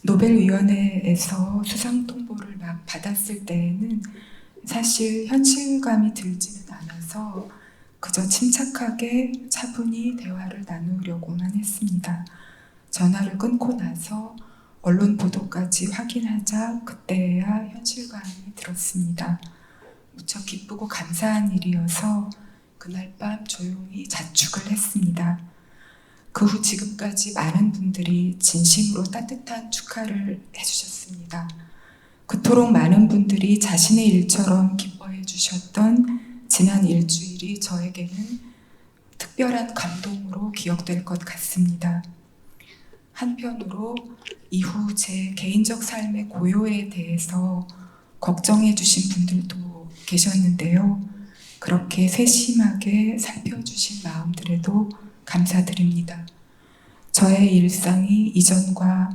노벨위원회에서 수상 통보를 막 받았을 때에는 사실 현실감이 들지는 않아서 그저 침착하게 차분히 대화를 나누려고만 했습니다. 전화를 끊고 나서 언론 보도까지 확인하자 그때야 현실감이 들었습니다. 무척 기쁘고 감사한 일이어서 그날 밤 조용히 자축을 했습니다. 그 후 지금까지 많은 분들이 진심으로 따뜻한 축하를 해주셨습니다. 그토록 많은 분들이 자신의 일처럼 기뻐해 주셨던 지난 일주일이 저에게는 특별한 감동으로 기억될 것 같습니다. 한편으로 이후 제 개인적 삶의 고요에 대해서 걱정해 주신 분들도 계셨는데요. 그렇게 세심하게 살펴주신 마음들에도 감사드립니다. 저의 일상이 이전과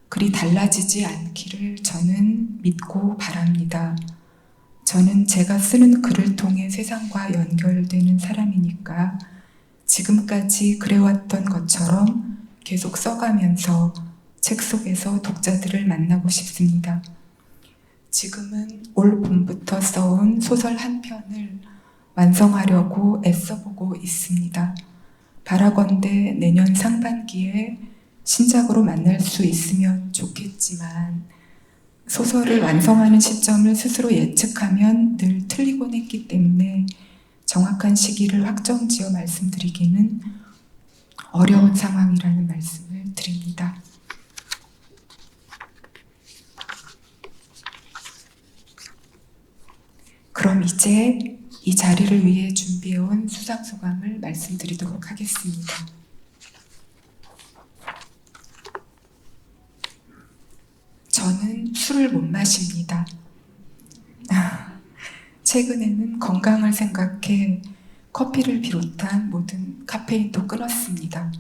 그리 달라지지 않기를 저는 믿고 바랍니다. 저는 제가 쓰는 글을 통해 세상과 연결되는 사람이니까 지금까지 그래왔던 것처럼 계속 써가면서 책 속에서 독자들을 만나고 싶습니다. 지금은 올 봄부터 써온 소설 한 편을 완성하려고 애써보고 있습니다. 바라건대 내년 상반기에 신작으로 만날 수 있으면 좋겠지만 소설을 완성하는 시점을 스스로 예측하면 늘 틀리곤 했기 때문에 정확한 시기를 확정지어 말씀드리기는 어려운 상황이라는 말씀을 드립니다. 그럼 이제 이 자리를 위해 준비해온 수상소감을 말씀드리도록 하겠습니다. 저는 술을 못 마십니다. 최근에는 건강을 생각해 커피를 비롯한 모든 카페인도 끊었습니다.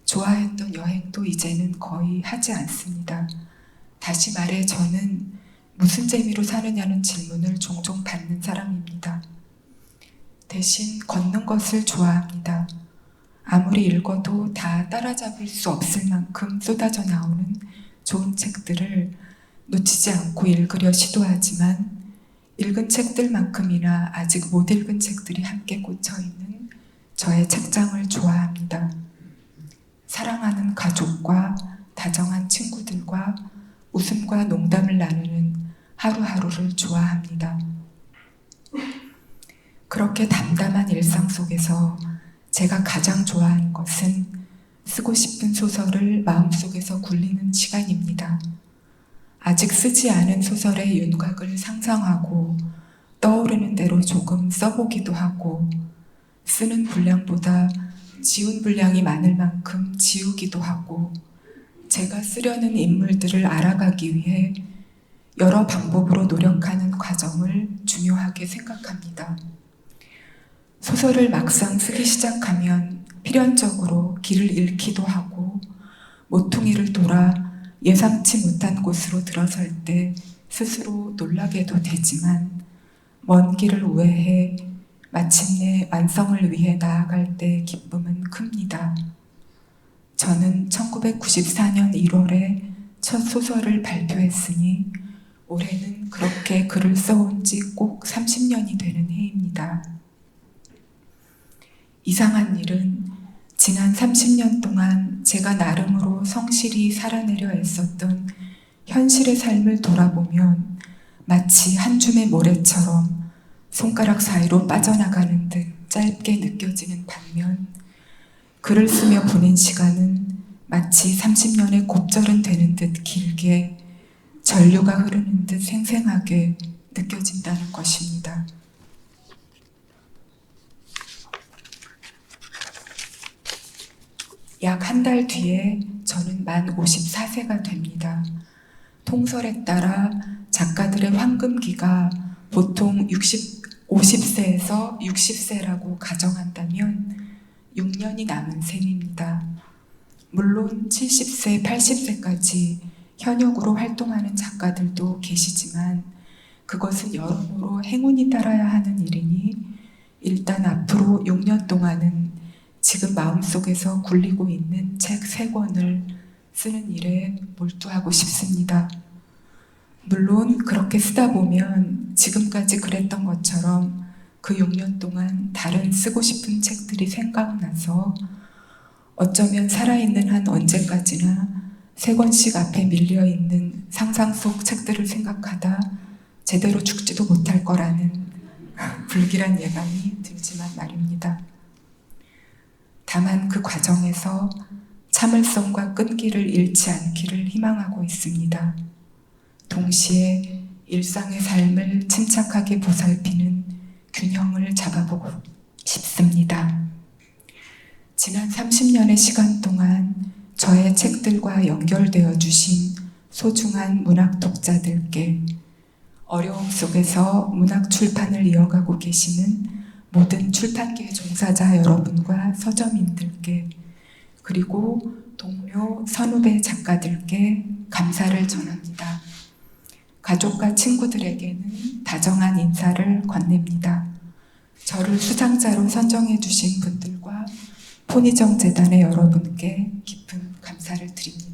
좋아했던 여행도 이제는 거의 하지 않습니다. 다시 말해 저는 무슨 재미로 사느냐는 질문을 종종 받는 사람입니다. 대신 걷는 것을 좋아합니다. 아무리 읽어도 다 따라잡을 수 없을 만큼 쏟아져 나오는 좋은 책들을 놓치지 않고 읽으려 시도하지만 읽은 책들만큼이나 아직 못 읽은 책들이 함께 꽂혀있는 저의 책장을 좋아합니다. 사랑하는 가족과 다정한 친구들과 웃음과 농담을 나누는 하루하루를 좋아합니다. 그렇게 담담한 일상 속에서 제가 가장 좋아하는 것은 쓰고 싶은 소설을 마음속에서 굴리는 시간입니다. 아직 쓰지 않은 소설의 윤곽을 상상하고 떠오르는 대로 조금 써보기도 하고 쓰는 분량보다 지운 분량이 많을 만큼 지우기도 하고 제가 쓰려는 인물들을 알아가기 위해 여러 방법으로 노력하는 과정을 중요하게 생각합니다. 소설을 막상 쓰기 시작하면 필연적으로 길을 잃기도 하고 모퉁이를 돌아 예상치 못한 곳으로 들어설 때 스스로 놀라게도 되지만 먼 길을 우회해 마침내 완성을 위해 나아갈 때 기쁨은 큽니다. 저는 1994년 1월에 첫 소설을 발표했으니 올해는 그렇게 글을 써온 지 꼭 30년이 되는 해입니다. 이상한 일은 지난 30년 동안 제가 나름으로 성실히 살아내려 애썼던 현실의 삶을 돌아보면 마치 한 줌의 모래처럼 손가락 사이로 빠져나가는 듯 짧게 느껴지는 반면 글을 쓰며 보낸 시간은 마치 30년의 곱절은 되는 듯 길게 전류가 흐르는 듯 생생하게 느껴진다는 것입니다. 약 한 달 뒤에 저는 만 54세가 됩니다. 통설에 따라 작가들의 황금기가 보통 50세에서 60세라고 가정한다면 6년이 남은 셈입니다. 물론 70세, 80세까지 현역으로 활동하는 작가들도 계시지만 그것은 여러모로 행운이 따라야 하는 일이니 일단 앞으로 6년 동안은 지금 마음속에서 굴리고 있는 책 3권을 쓰는 일에 몰두하고 싶습니다. 물론 그렇게 쓰다 보면 지금까지 그랬던 것처럼 그 6년 동안 다른 쓰고 싶은 책들이 생각나서 어쩌면 살아있는 한 언제까지나 3권씩 앞에 밀려있는 상상 속 책들을 생각하다 제대로 죽지도 못할 거라는 불길한 예감이 들지만 말입니다. 다만 그 과정에서 참을성과 끈기를 잃지 않기를 희망하고 있습니다. 동시에 일상의 삶을 침착하게 보살피는 균형을 잡아보고 싶습니다. 지난 30년의 시간 동안 저의 책들과 연결되어 주신 소중한 문학 독자들께, 어려움 속에서 문학 출판을 이어가고 계시는 모든 출판계 종사자 여러분과 서점인들께, 그리고 동료 선후배 작가들께 감사를 전합니다. 가족과 친구들에게는 다정한 인사를 건넵니다. 저를 수상자로 선정해 주신 분들과 폰이정 재단의 여러분께 깊은 감사를 드립니다.